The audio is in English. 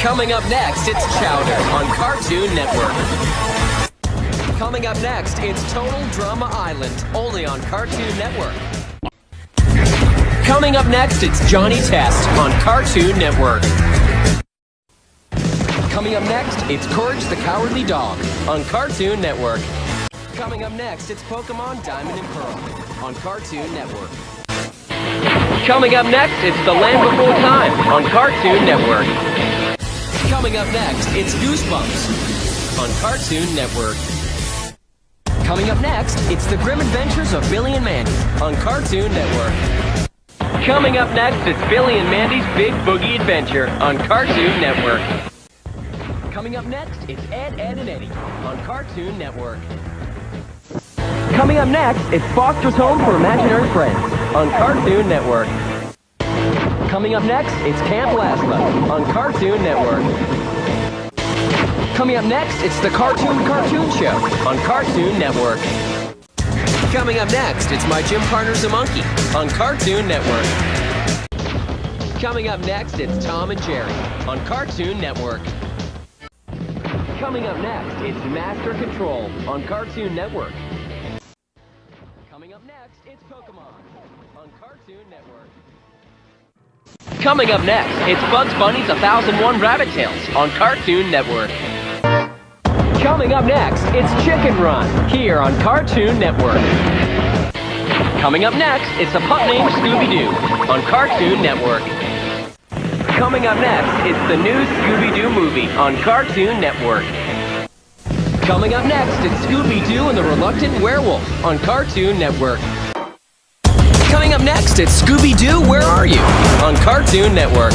Coming up next, it's Chowder on Cartoon Network. Coming up next, it's Total Drama Island, only on Cartoon Network. Coming up next, it's Johnny Test on Cartoon Network. Coming up next, it's Courage the Cowardly Dog on Cartoon Network. Coming up next, it's Pokemon Diamond and Pearl on Cartoon Network. Coming up next, it's The Land Before Time on Cartoon Network. Coming up next, it's Goosebumps on Cartoon Network. Coming up next, it's The Grim Adventures of Billy and Mandy on Cartoon Network. Coming up next, it's Billy and Mandy's Big Boogie Adventure on Cartoon Network. Coming up next, it's Edd N Eddy on Cartoon Network. Coming up next, it's Foster's Home for Imaginary Friends on Cartoon Network. Coming up next, it's Camp Lazlo on Cartoon Network. Coming up next, it's the Cartoon Show on Cartoon Network. Coming up next, it's My Gym Partner's a Monkey on Cartoon Network. Coming up next, it's Tom and Jerry on Cartoon Network. Coming up next, it's Master Control on Cartoon Network. Coming up next, it's Pokemon on Cartoon Network. Coming up next, it's Bugs Bunny's 1001 Rabbit Tales on Cartoon Network. Coming up next, it's Chicken Run here on Cartoon Network. Coming up next, it's a Pup Named Scooby-Doo on Cartoon Network. Coming up next, it's the new Scooby-Doo Movie on Cartoon Network. Coming up next, it's Scooby-Doo and the Reluctant Werewolf on Cartoon Network. Coming up next, it's Scooby-Doo Where Are You on Cartoon Network.